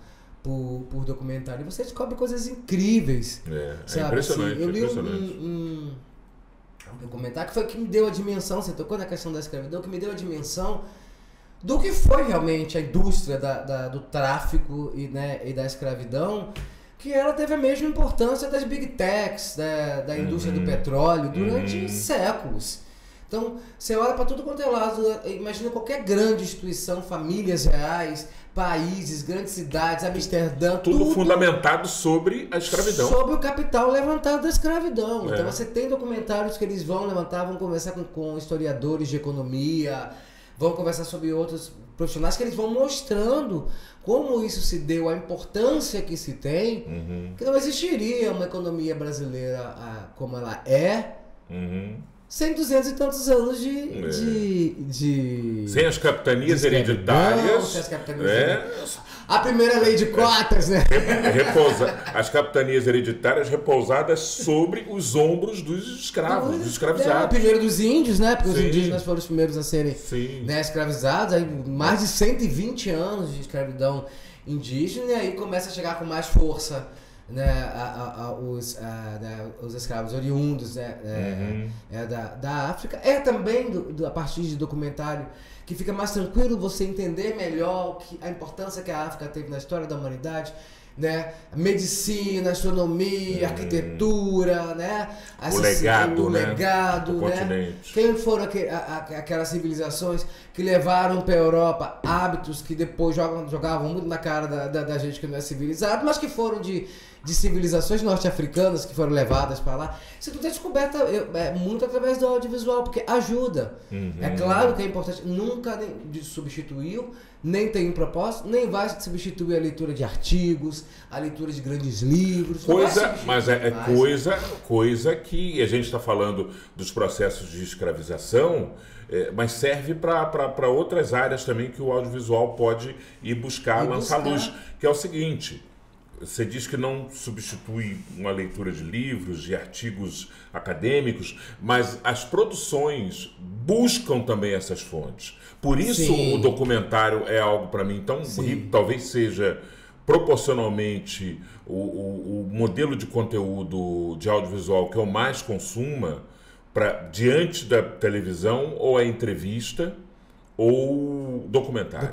por documentário. E você descobre coisas incríveis. É impressionante. Assim, eu li um documentário que me deu a dimensão, você tocou na questão da escravidão, que me deu a dimensão do que foi realmente a indústria do tráfico e da escravidão, que ela teve a mesma importância das big techs, da indústria do petróleo, durante séculos. Então, você olha para tudo quanto é lado, imagina qualquer grande instituição, famílias reais, países, grandes cidades, Amsterdã, tudo fundamentado sobre a escravidão. Sobre o capital levantado da escravidão. Então, você tem documentários que eles vão levantar, vão conversar com historiadores de economia, vão conversar sobre outros profissionais, que eles vão mostrando como isso se deu, a importância que se tem, que não existiria uma economia brasileira como ela é, sem 200 e tantos anos de sem as capitanias hereditárias. Sem as capitanias hereditárias. A primeira lei de cotas, né? As capitanias hereditárias repousadas sobre os ombros dos escravos, dos escravizados. Primeiro dos índios, né? Porque os indígenas foram os primeiros a serem, né, escravizados. Aí, mais de 120 anos de escravidão indígena, e aí começa a chegar com mais força, né, os escravos oriundos, né, da África. Também a partir de documentário que fica mais tranquilo você entender melhor a importância que a África teve na história da humanidade, né? Medicina, astronomia, arquitetura, né? O legado, né? Continente. Quem foram aquelas civilizações que levaram para a Europa hábitos que depois jogavam muito na cara da gente que não é civilizado, mas que foram de civilizações norte-africanas que foram levadas para lá. Isso tudo é descoberta muito através do audiovisual, porque ajuda. É claro que é importante, nunca substituiu, nem tem um propósito, nem vai substituir a leitura de artigos, a leitura de grandes livros. Coisa que a gente está falando dos processos de escravização, mas serve para outras áreas também que o audiovisual pode ir buscar, lançar luz, que é o seguinte: você diz que não substitui uma leitura de livros, de artigos acadêmicos, mas as produções buscam também essas fontes. Por isso o documentário é algo para mim tão rico, talvez seja proporcionalmente o modelo de conteúdo de audiovisual que eu mais consuma diante da televisão, ou a entrevista, ou documentário.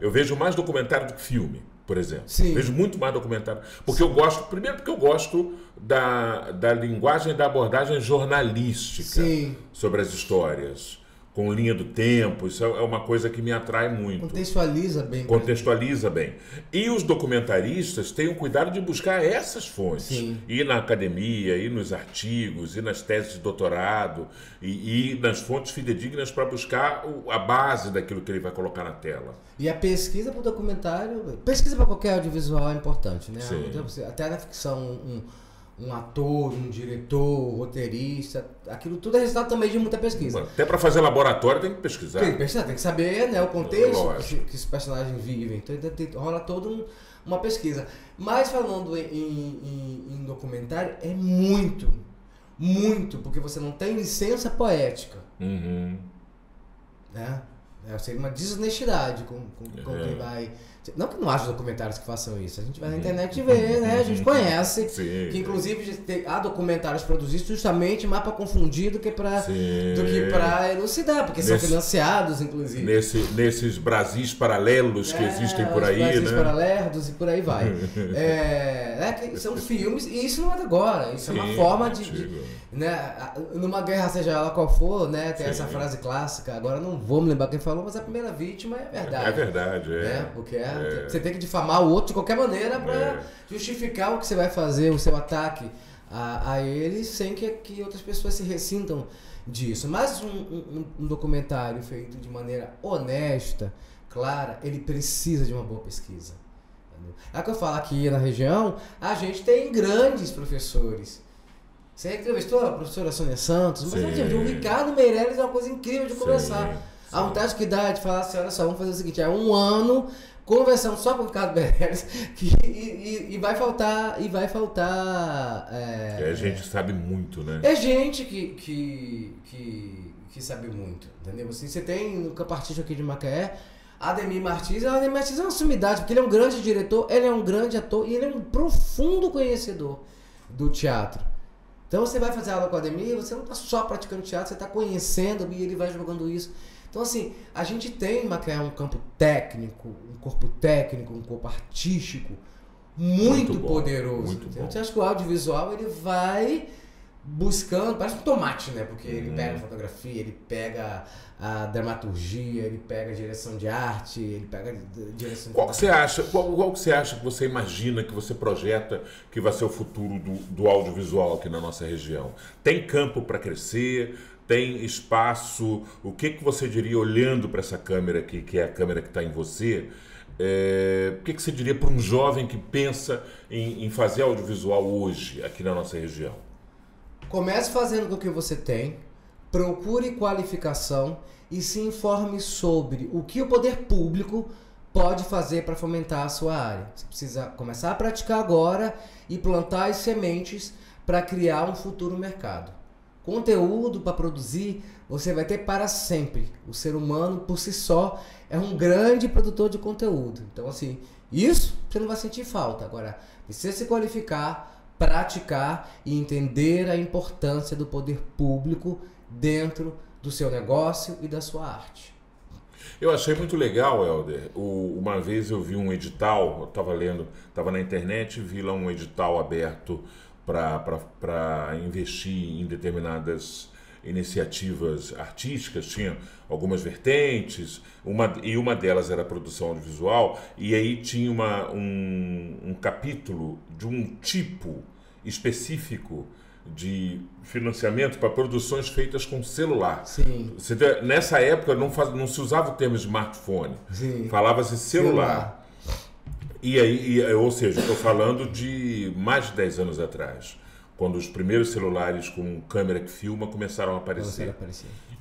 Eu vejo mais documentário do que filme, por exemplo. Vejo muito mais documentário. Porque eu gosto, primeiro porque eu gosto da linguagem, da abordagem jornalística sobre as histórias. com linha do tempo. Isso é uma coisa que me atrai muito. Contextualiza bem. Contextualiza bem. E os documentaristas têm o cuidado de buscar essas fontes. Sim. Ir na academia, ir nos artigos, ir nas teses de doutorado, e ir nas fontes fidedignas para buscar a base daquilo que ele vai colocar na tela. E a pesquisa para o documentário, pesquisa para qualquer audiovisual é importante, né? Sim. Até na ficção, um ator, um diretor, roteirista, aquilo tudo é resultado também de muita pesquisa. Até para fazer laboratório tem que pesquisar. Tem que pesquisar, tem que saber, né, o contexto Lógico. que os personagens vivem. Então rola toda uma pesquisa. Mas falando em documentário, é muito, porque você não tem licença poética. Uhum. Né? Seria uma desonestidade com quem vai... Não que não haja documentários que façam isso. A gente vai na internet e vê, né? A gente conhece. Sim. Que inclusive há documentários produzidos justamente mais para confundir do que para elucidar, porque são financiados, inclusive. Nesses Brasis paralelos que existem por aí, Brasis né? paralelos e por aí vai. São filmes, e isso não é de agora. Isso é uma forma de né? Numa guerra, seja ela qual for, né? Tem essa frase clássica. Agora não vou me lembrar quem falou, mas a primeira vítima é verdade. É verdade, né? Porque você tem que difamar o outro de qualquer maneira para justificar o que você vai fazer, o seu ataque a ele, sem que outras pessoas se ressintam disso. Mas um documentário feito de maneira honesta, clara, ele precisa de uma boa pesquisa. É o que eu falo, aqui na região, a gente tem grandes professores. Você entrevistou a professora Sônia Santos, mas o Ricardo Meirelles é uma coisa incrível de conversar. A vontade que dá de falar assim, olha só, vamos fazer o seguinte, é um ano conversando só com o Ricardo Meirelles e vai faltar... a gente sabe muito, né? É gente que sabe muito, entendeu? Assim, você tem no campo artístico aqui de Macaé, Ademir Martins é uma sumidade, porque ele é um grande diretor, ele é um grande ator e ele é um profundo conhecedor do teatro. Então você vai fazer aula com o Ademir, você não está só praticando teatro, você está conhecendo e ele vai jogando isso. Então assim, a gente tem em Macaé um campo técnico, um corpo técnico, um corpo artístico muito poderoso. Muito então, bom. você acha que o audiovisual ele vai buscando, parece um tomate, né? Porque ele pega a fotografia, ele pega a dramaturgia, ele pega a direção de arte, ele pega a direção de... Qual que você acha que você imagina, que você projeta que vai ser o futuro do audiovisual aqui na nossa região? Tem campo para crescer? Tem espaço? O que você diria olhando para essa câmera aqui, que é a câmera que está em você? O que você diria para um jovem que pensa em fazer audiovisual hoje aqui na nossa região? Comece fazendo com o que você tem, procure qualificação e se informe sobre o que o poder público pode fazer para fomentar a sua área. Você precisa começar a praticar agora e plantar as sementes para criar um futuro mercado. Conteúdo para produzir você vai ter para sempre. O ser humano por si só é um grande produtor de conteúdo. Então assim, isso você não vai sentir falta. Agora, precisa se qualificar, praticar e entender a importância do poder público dentro do seu negócio e da sua arte. Eu achei muito legal, Helder. Uma vez eu vi um edital, eu estava lendo, estava na internet e vi lá um edital aberto para investir em determinadas iniciativas artísticas. Tinha algumas vertentes, uma delas era a produção audiovisual, e aí tinha um capítulo de um tipo específico de financiamento para produções feitas com celular. Sim. Nessa época não se usava o termo smartphone, falava-se celular. E aí, ou seja, estou falando de mais de 10 anos atrás, quando os primeiros celulares com câmera que filma começaram a aparecer.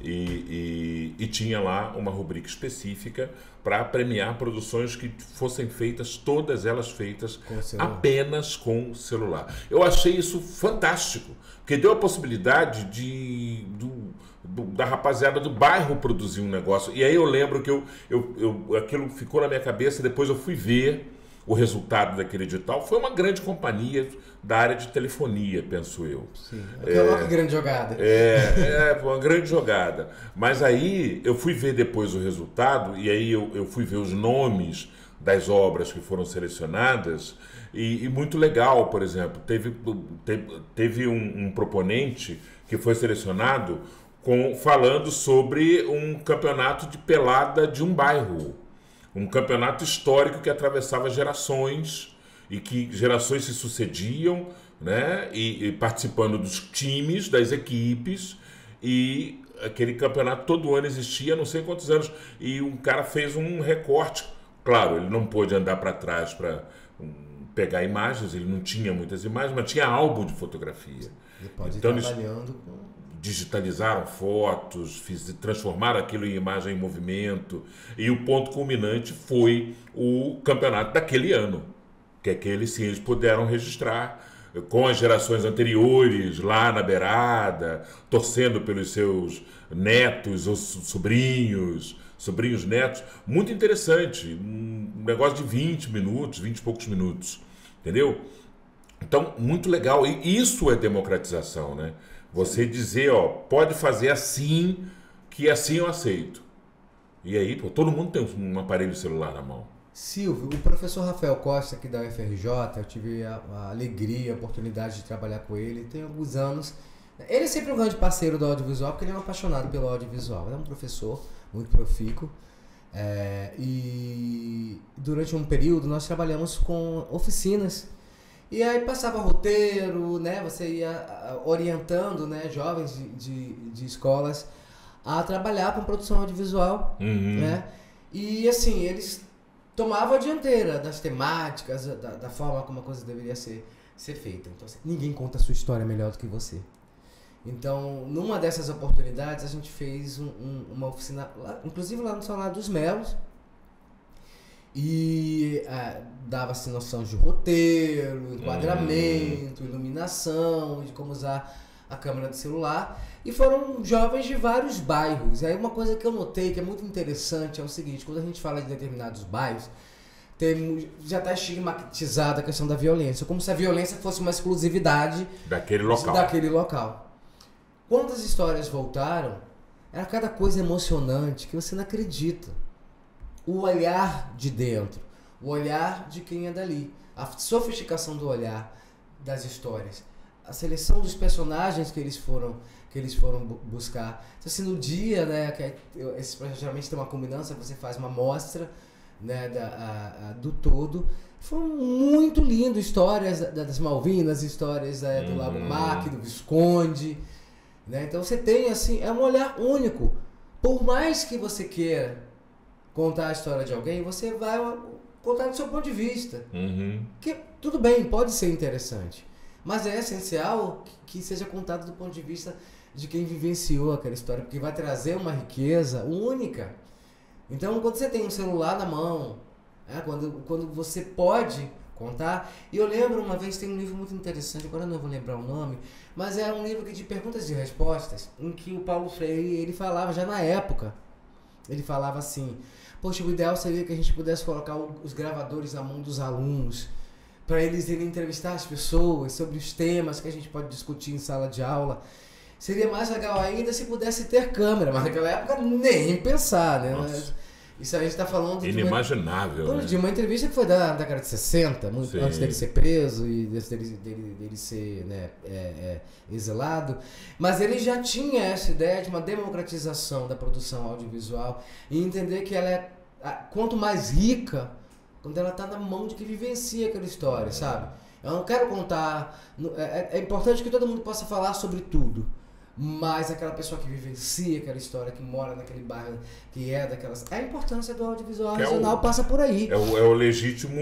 E tinha lá uma rubrica específica para premiar produções que fossem feitas, todas elas feitas apenas com celular. Eu achei isso fantástico, porque deu a possibilidade da rapaziada do bairro produzir um negócio. E aí eu lembro que aquilo ficou na minha cabeça, depois eu fui ver o resultado daquele edital. Foi uma grande companhia da área de telefonia, penso eu. Sim, aquela grande jogada. Foi uma grande jogada. Mas aí eu fui ver depois o resultado, e aí eu fui ver os nomes das obras que foram selecionadas, e muito legal, por exemplo, teve um proponente que foi selecionado falando sobre um campeonato de pelada de um bairro. Um campeonato histórico que atravessava gerações e que gerações se sucediam, né? E participando dos times, das equipes, e aquele campeonato todo ano existia, não sei quantos anos, e um cara fez um recorte. Claro, ele não pôde andar para trás para pegar imagens, ele não tinha muitas imagens, mas tinha álbum de fotografia. Ele pode Então ir trabalhando com... digitalizaram fotos, transformaram aquilo em imagem em movimento, e o ponto culminante foi o campeonato daquele ano, que aquele sim eles puderam registrar com as gerações anteriores lá na beirada, torcendo pelos seus netos ou sobrinhos netos. Muito interessante, um negócio de 20 minutos, 20 e poucos minutos, entendeu? Então, muito legal, e isso é democratização, né? Você dizer, ó, pode fazer assim, que assim eu aceito. E aí, pô, todo mundo tem um aparelho celular na mão. Silvio, o professor Rafael Costa, aqui da UFRJ, eu tive a alegria, a oportunidade de trabalhar com ele, tem alguns anos. Ele é sempre um grande parceiro do audiovisual, porque ele é um apaixonado pelo audiovisual. Ele é um professor muito profícuo. E durante um período nós trabalhamos com oficinas. E aí passava roteiro, né? Você ia orientando, né, jovens de escolas a trabalhar com produção audiovisual, né? E assim, eles tomavam a dianteira das temáticas, da forma como a coisa deveria ser feita. Então, assim, ninguém conta a sua história melhor do que você. Então, numa dessas oportunidades, a gente fez uma oficina, inclusive lá no Salão dos Melos, e dava-se noção de roteiro, enquadramento, iluminação, de como usar a câmera do celular. E foram jovens de vários bairros. E aí uma coisa que eu notei que é muito interessante é o seguinte: quando a gente fala de determinados bairros, já está estigmatizada a questão da violência, como se a violência fosse uma exclusividade daquele local. Quando as histórias voltaram, era cada coisa emocionante que você não acredita. O olhar de dentro, o olhar de quem é dali, a sofisticação do olhar das histórias, a seleção dos personagens que eles foram buscar. Então, assim, no dia, né, que esses projetos geralmente tem uma combinância, você faz uma amostra, né, do todo. Foi muito lindo, histórias das Malvinas, histórias do Lago Mac, do Visconde, né? Então você tem, assim, é um olhar único. Por mais que você queira contar a história de alguém, você vai contar do seu ponto de vista. Que tudo bem, pode ser interessante, mas é essencial que seja contado do ponto de vista de quem vivenciou aquela história, porque vai trazer uma riqueza única. Então, quando você tem um celular na mão, quando você pode contar... E eu lembro uma vez, tem um livro muito interessante, agora eu não vou lembrar o nome, mas é um livro de perguntas e respostas, em que o Paulo Freire, ele falava já na época, ele falava assim: poxa, o ideal seria que a gente pudesse colocar os gravadores na mão dos alunos, para eles irem entrevistar as pessoas sobre os temas que a gente pode discutir em sala de aula. Seria mais legal ainda se pudesse ter câmera, mas naquela época nem pensar, né? Mas isso a gente está falando inimaginável, de uma entrevista que foi da década de 60, muito antes dele ser preso e dele ser, né, exilado. Mas ele já tinha essa ideia de uma democratização da produção audiovisual e entender que ela é quanto mais rica quando ela está na mão de quem vivencia aquela história, sabe? Eu não quero contar... É importante que todo mundo possa falar sobre tudo, mas aquela pessoa que vivencia aquela história, que mora naquele bairro, que é daquelas... A importância do audiovisual regional passa por aí. É o legítimo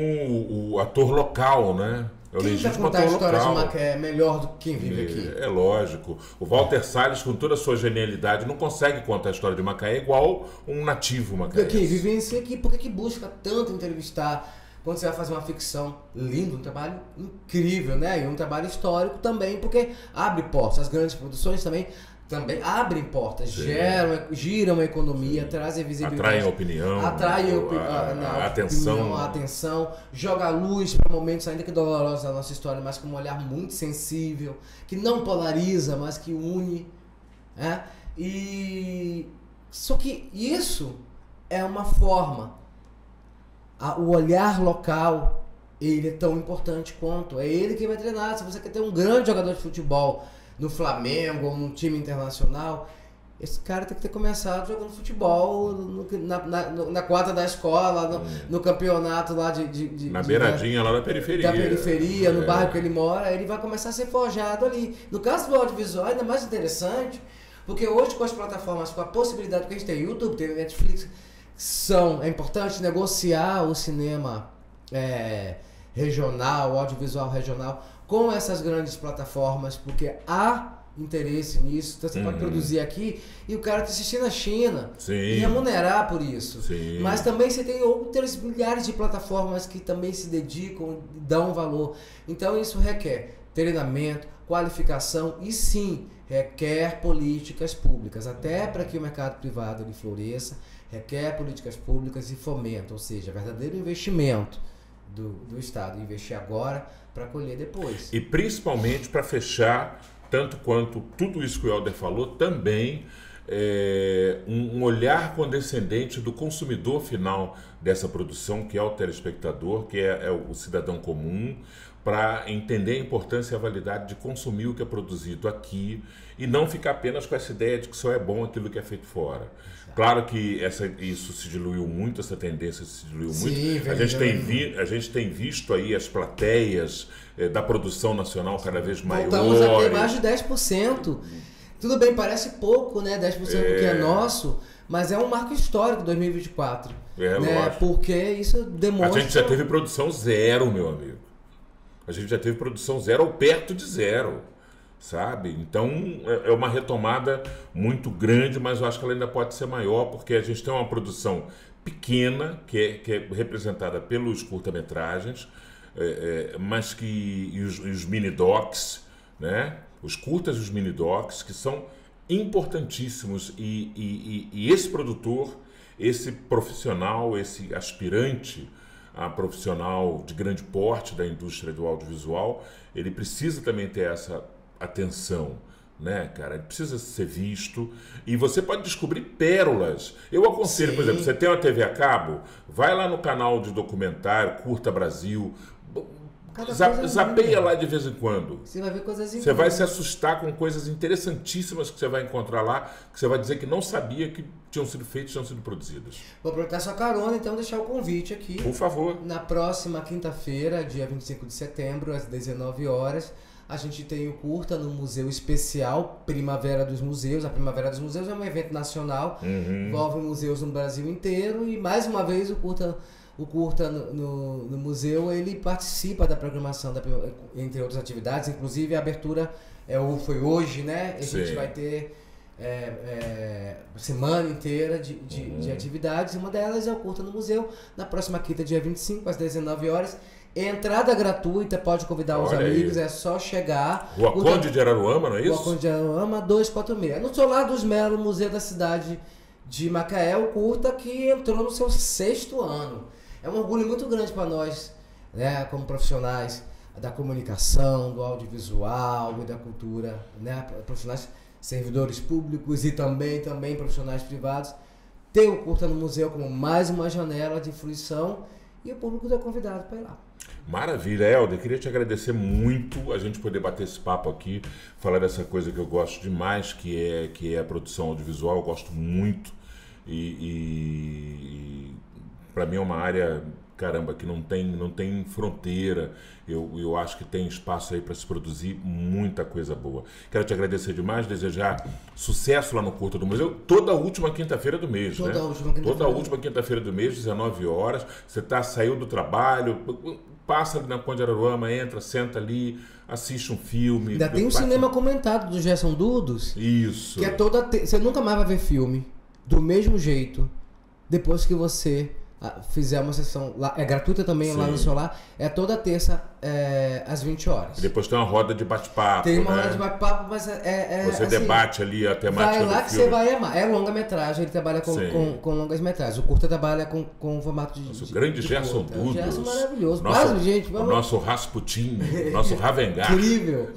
o ator local, né? É o quem vai contar a história de Macaé melhor do que quem vive aqui? É lógico. O Walter Salles, com toda a sua genialidade, não consegue contar a história de Macaé igual um nativo macaense. Quem vivencia aqui, por que busca tanto entrevistar... Quando você vai fazer uma ficção, lindo, um trabalho incrível, né? E um trabalho histórico também, porque abre portas. As grandes produções também abrem portas, giram a economia, trazem visibilidade. Atraem a opinião. A atenção, joga luz para momentos ainda que dolorosos da nossa história, mas com um olhar muito sensível, que não polariza, mas que une. Né? Só que isso é uma forma... O olhar local, ele é tão importante quanto. É ele que vai treinar. Se você quer ter um grande jogador de futebol no Flamengo ou num time internacional, Esse cara tem que ter começado jogando futebol na quadra da escola, no campeonato lá na beiradinha lá da periferia. Da periferia, no bairro que ele mora, ele vai começar a ser forjado ali. No caso do audiovisual, ainda mais interessante, porque hoje com as plataformas, com a possibilidade que a gente tem, YouTube, tem Netflix, é importante negociar o cinema regional, o audiovisual regional, com essas grandes plataformas, porque há interesse nisso, então você pode produzir aqui e o cara te assistir na China e remunerar por isso. Sim. Mas também você tem outras milhares de plataformas que também se dedicam e dão valor. Então isso requer treinamento, qualificação e sim, requer políticas públicas. Até para que o mercado privado ele floresça, requer políticas públicas e fomento, ou seja, verdadeiro investimento do Estado. Investir agora para colher depois. E principalmente para fechar, tanto quanto tudo isso que o Helder falou, também um olhar condescendente do consumidor final dessa produção, que é o telespectador, que é o cidadão comum, para entender a importância e a validade de consumir o que é produzido aqui e não ficar apenas com essa ideia de que só é bom aquilo que é feito fora. Claro que isso se diluiu muito, essa tendência se diluiu muito. A gente tem visto aí as plateias da produção nacional cada vez maiores. Voltamos a ter mais de 10%. Tudo bem, parece pouco, né? 10% do que é nosso, mas é um marco histórico 2024. Né? Porque isso demonstra... A gente já teve produção zero, meu amigo. A gente já teve produção zero ou perto de zero. Sabe? Então é uma retomada muito grande, mas eu acho que ela ainda pode ser maior, porque a gente tem uma produção pequena, que é representada pelos curta-metragens, mas que os mini-docs, né? Os curtas e os mini-docs, que são importantíssimos, e esse produtor, esse profissional, esse aspirante a profissional de grande porte da indústria do audiovisual, ele precisa também ter essa atenção, né, cara? Ele precisa ser visto e você pode descobrir pérolas. Eu aconselho, por exemplo, você tem uma TV a cabo, vai lá no canal de documentário, Curta Brasil, zapeia lá de vez em quando. Você vai ver coisas Você vai se assustar com coisas interessantíssimas que você vai encontrar lá, que você vai dizer que não sabia que tinham sido feitas, tinham sido produzidas. Vou aproveitar sua carona, então deixar o convite aqui. Por favor. Na próxima quinta-feira, dia 25 de setembro, às 19 horas, a gente tem o curta no Museu Especial Primavera dos Museus. A Primavera dos Museus é um evento nacional, envolve museus no Brasil inteiro, e mais uma vez o curta no museu, ele participa da programação, entre outras atividades, inclusive a abertura foi hoje, né? A gente vai ter semana inteira de atividades, e uma delas é o curta no museu, na próxima quinta, dia 25, às 19 horas. Entrada gratuita, pode convidar os amigos, é só chegar. Rua Conde de Araruama, não é isso? Rua Conde de Araruama, 246. No Solar dos Melos, Museu da Cidade de Macaé, o curta que entrou no seu 6º ano. É um orgulho muito grande para nós, né, como profissionais da comunicação, do audiovisual e da cultura, né, profissionais servidores públicos e também profissionais privados, ter o curta no museu como mais uma janela de fruição, e o público está convidado para ir lá. Maravilha, Helder, queria te agradecer muito a gente poder bater esse papo aqui, falar dessa coisa que eu gosto demais, que é a produção audiovisual. Eu gosto muito e para mim é uma área, caramba, que não tem fronteira. Eu acho que tem espaço aí para se produzir muita coisa boa. Quero te agradecer demais, desejar sucesso lá no Curta do Museu, toda a última quinta-feira do mês, Toda né? a última quinta-feira do mês, 19 horas. Você saiu do trabalho, passa ali na Conde de Araruama, entra, senta ali, assiste um filme. Ainda tem um cinema comentado do Gerson Dudos. Isso. Que é você nunca mais vai ver filme do mesmo jeito depois que você fizer uma sessão lá, é gratuita também. Sim. Lá no celular, é toda terça às 20 horas. E depois tem uma roda de bate-papo. Tem uma roda de bate-papo, mas você assim, debate ali a temática do filme. Vai lá que você vai amar. É longa-metragem, ele trabalha com longas-metragens. O curta trabalha com formato de... O grande Gerson Dudos. Gerson maravilhoso. Nosso Rasputin, nosso Ravengar. Incrível.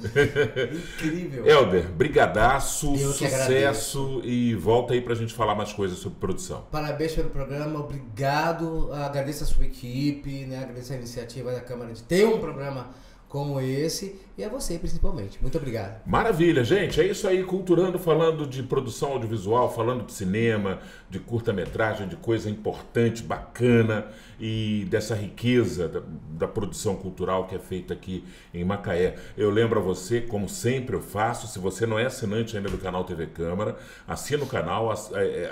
Incrível. Helder, brigadaço, sucesso, e volta aí pra gente falar mais coisas sobre produção. Parabéns pelo programa, obrigado. Agradeço a sua equipe, né? Agradeço a iniciativa da Câmara de ter um programa como esse e a você principalmente. Muito obrigado. Maravilha, gente. É isso aí, Culturando, falando de produção audiovisual, falando de cinema, de curta-metragem, de coisa importante, bacana e dessa riqueza da produção cultural que é feita aqui em Macaé. Eu lembro a você, como sempre eu faço, se você não é assinante ainda do canal TV Câmara, assina o canal,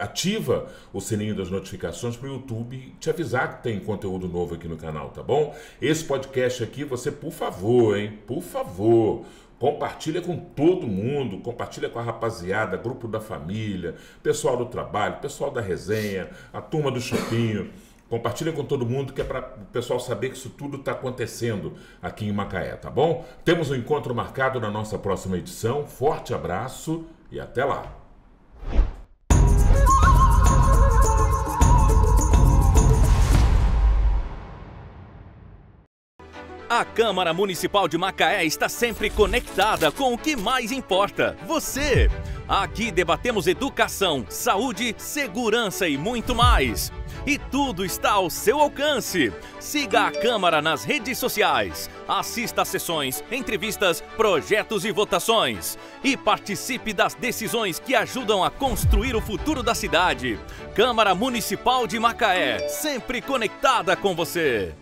ativa o sininho das notificações para o YouTube te avisar que tem conteúdo novo aqui no canal, tá bom? Esse podcast aqui, você, por favor, hein? Por favor, compartilha com todo mundo, compartilha com a rapaziada, grupo da família, pessoal do trabalho, pessoal da resenha, a turma do chupinho. Compartilha com todo mundo, que é para o pessoal saber que isso tudo está acontecendo aqui em Macaé, tá bom? Temos um encontro marcado na nossa próxima edição. Forte abraço e até lá! A Câmara Municipal de Macaé está sempre conectada com o que mais importa, você. Aqui debatemos educação, saúde, segurança e muito mais. E tudo está ao seu alcance. Siga a Câmara nas redes sociais, assista a sessões, entrevistas, projetos e votações. E participe das decisões que ajudam a construir o futuro da cidade. Câmara Municipal de Macaé, sempre conectada com você.